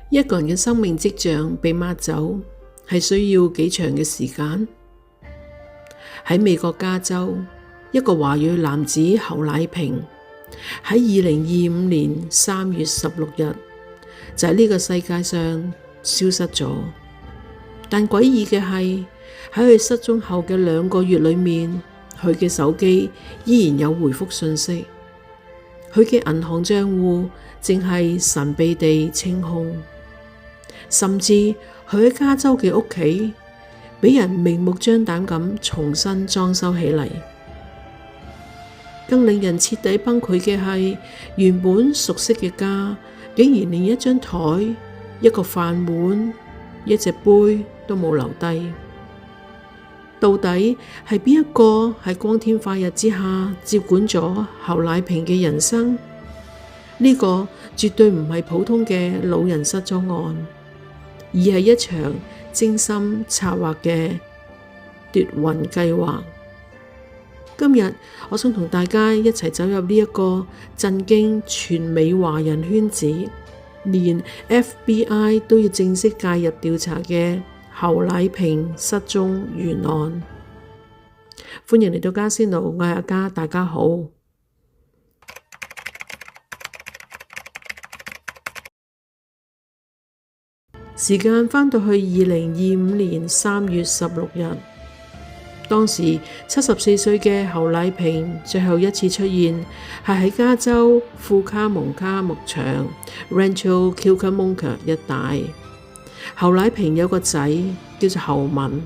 一個人嘅生命跡象被抹走，係需要幾長嘅時間？喺美國加州，一個華裔男子侯乃平喺2025年3月16日就喺呢個世界上消失咗。但詭異嘅係，喺佢失蹤後嘅2個月裏面，佢嘅手機依然有回覆信息，佢嘅銀行賬戶正係神秘地清空，甚至佢喺加州嘅屋企俾人明目張膽咁重新裝修起嚟。更令人徹底崩潰嘅係，原本熟悉嘅家竟然連一張台、一個飯碗、一隻杯都冇留低。到底係邊一個喺光天化日之下接管咗侯乃平嘅人生？呢個絕對唔係普通嘅老人失蹤案，而係一場精心策劃嘅奪魂計劃。今日我想同大家一齊走入呢一個震驚全美華人圈子，連 FBI 都要正式介入調查嘅侯乃平失蹤懸案。歡迎嚟到嘉仙路，我係阿嘉，大家好。時間返到去2025年3月16日。當時74歲嘅侯乃平最後一次出現係喺加州庫卡蒙卡牧場 Rancho Cucamonga 一帶。侯乃平有個仔叫做侯文，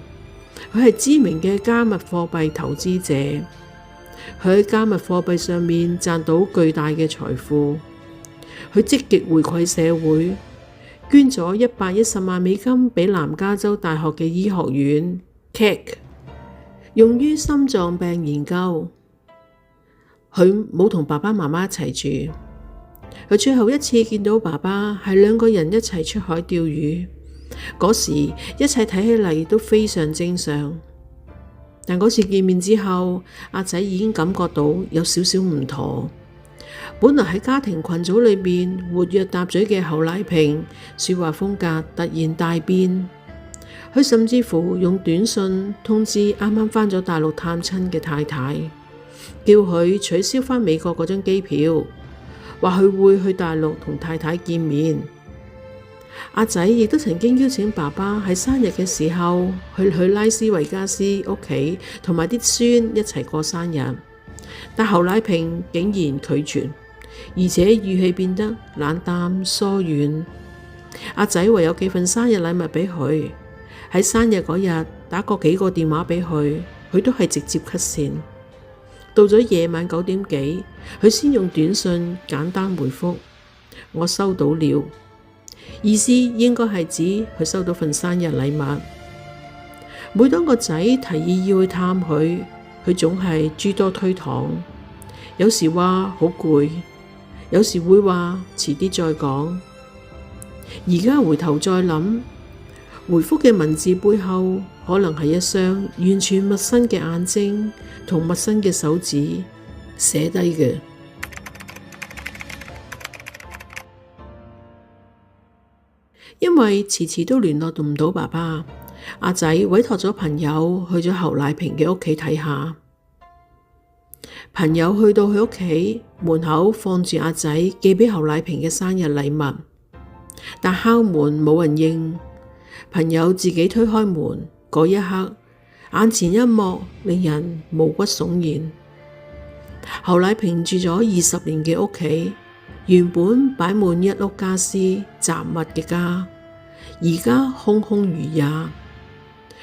佢係知名嘅加密貨幣投資者，佢喺加密貨幣上面賺到巨大嘅財富，佢積極回饋社會，捐咗110萬美金俾南加州大學嘅醫學院 CAC，用於心臟病研究。佢冇同爸爸媽媽一齊住，佢最後一次見到爸爸係2個人一齊出海釣魚，嗰時一切睇起嚟都非常正常。但嗰次見面之後，阿仔已經感覺到有少少唔妥。本來喺家庭群組裏面活躍搭嘴嘅侯乃平，說話風格突然大變。佢甚至乎用短信通知啱啱返咗大陸探親嘅太太，叫佢取消返美國嗰張機票，話佢會去大陸同太太見面。阿仔亦都曾經邀請爸爸喺生日嘅時候去拉斯維加斯屋企同埋啲孫一齊過生日，但侯乃平竟然拒絕，而且語氣變得冷淡疏遠。阿仔唯有寄份生日禮物俾佢，喺生日嗰日打過幾個電話俾佢，佢都係直接 cut 線。到咗夜晚9點幾，佢先用短信簡單回覆：我收到了。意思應該係指佢收到份生日禮物。每當個仔提議要去探佢，佢總係諸多推搪，有時話好攰，有時會話遲啲再講。而家回頭再諗，回覆嘅文字背後可能係一雙完全陌生嘅眼睛同陌生嘅手指寫低嘅。因為遲遲都聯絡唔到爸爸，阿仔委託咗朋友去咗侯乃平嘅屋企睇下。朋友去到佢屋企門口，放住阿仔寄俾侯乃平嘅生日禮物，但敲門冇人應。朋友自己推開門，嗰一刻，眼前一幕令人毛骨悚然。侯乃平住咗20年嘅屋企，原本擺滿一屋家私雜物嘅家，而家空空如也，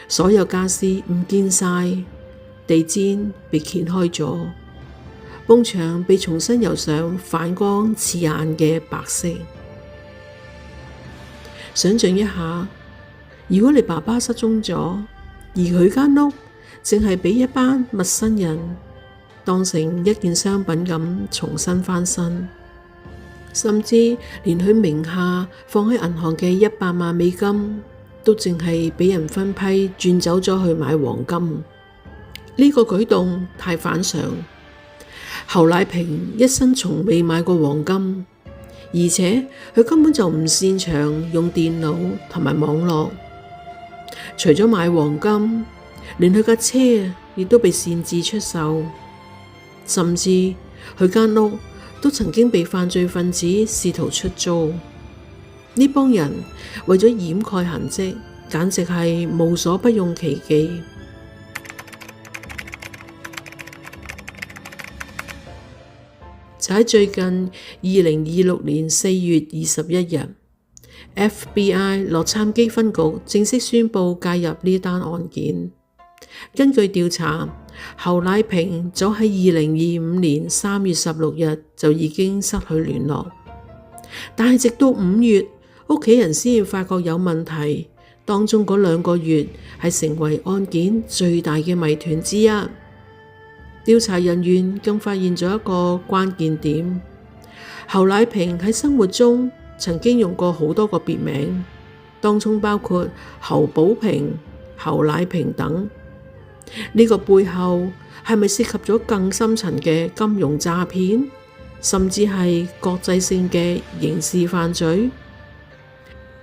所有家私唔見晒，地氈被掀開咗，埲牆被重新油上反光刺眼嘅白色。想象一下，如果你爸爸失蹤咗，而佢間屋淨係俾一班陌生人當成一件商品咁重新翻新，甚至連佢名下放喺銀行嘅100萬美金都淨係俾人分批轉走咗去買黃金。呢個舉動太反常。侯乃平一生從未買過黃金，而且佢根本就唔擅長用電腦同埋網絡。除咗買黃金，連佢架車亦都被擅自出售，甚至佢間屋都曾經被犯罪分子試圖出租。呢幫人為咗掩蓋痕跡，簡直係無所不用其極。就喺最近2026年4月21日，FBI 洛杉磯分局正式宣布介入呢單案件。根據調查，侯乃平早喺2025年3月16日就已經失去聯絡，但係直到5月，屋企人先發覺有問題。當中嗰2個月係成為案件最大嘅謎團之一。調查人員更發現咗一個關鍵點：侯乃平喺生活中曾經用過好多個別名，當中包括侯寶平、侯乃平等。呢個背後係咪涉及咗更深層嘅金融詐騙，甚至係國際性嘅刑事犯罪？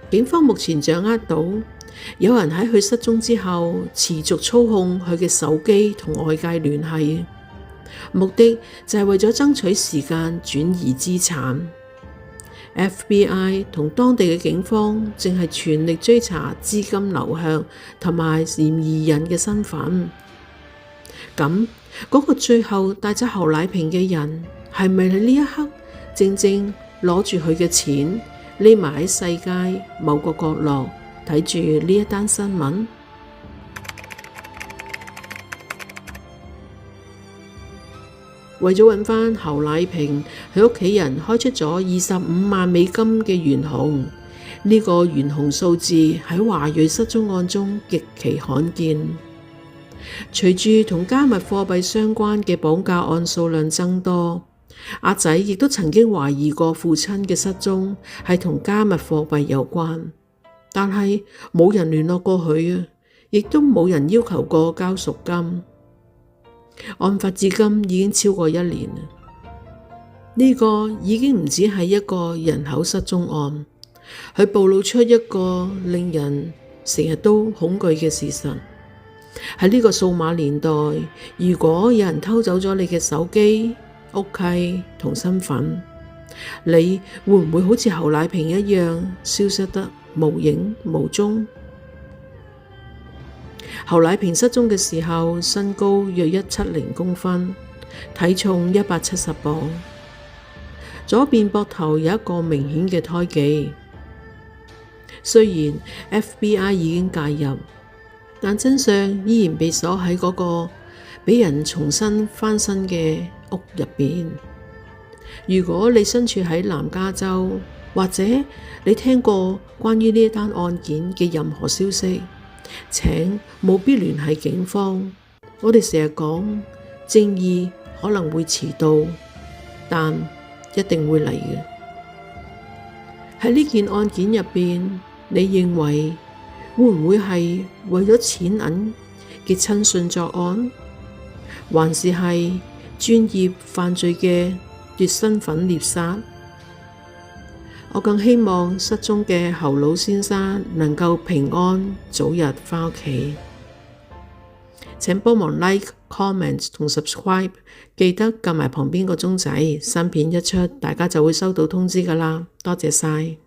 警方目前掌握到有人喺佢失蹤之後持續操控佢嘅手機同外界聯繫，目的就係為咗爭取時間轉移資產。FBI 同當地嘅警方正係全力追查資金流向同埋嫌疑人嘅身份。咁嗰個最後帶走侯乃平嘅人係咪喺呢一刻正正攞住佢嘅錢，匿埋喺世界某個角落睇住呢一單新聞？為咗揾返侯乃平，佢屋企人開出咗25萬美金嘅懸紅。呢個懸紅數字喺華裔失蹤案中極其罕見。隨住同加密貨幣相關嘅綁架案數量增多，阿仔亦都曾經懷疑過父親嘅失蹤係同加密貨幣有關，但係冇人聯絡過佢啊，亦都冇人要求過交贖金。案發至今已經超過1年啦。呢個已經唔止係一個人口失蹤案，佢暴露出一個令人成日都恐懼嘅事實。喺呢個數碼年代，如果有人偷走咗你嘅手機、屋契同身份，你會唔會好似侯乃平一樣消失得無影無蹤？侯乃平失蹤嘅時候，身高約170公分，體重170磅，左邊膊頭有一個明顯嘅胎記。雖然 FBI 已經介入，但真相依然被鎖喺嗰個俾人重新翻新嘅屋入邊。如果你身處喺南加州，或者你聽過關於呢單案件嘅任何消息，請務必聯繫警方。我哋成日講正義可能會遲到，但一定會嚟嘅。喺呢件案件入邊，你認為會唔會係為咗錢銀嘅親信作案，還是係專業犯罪嘅奪身份獵殺？我更希望失蹤嘅侯老先生能夠平安早日返屋企。請幫忙 like、comment 同 subscribe， 記得撳埋旁邊個鐘仔，新片一出，大家就會收到通知㗎喇。多謝晒。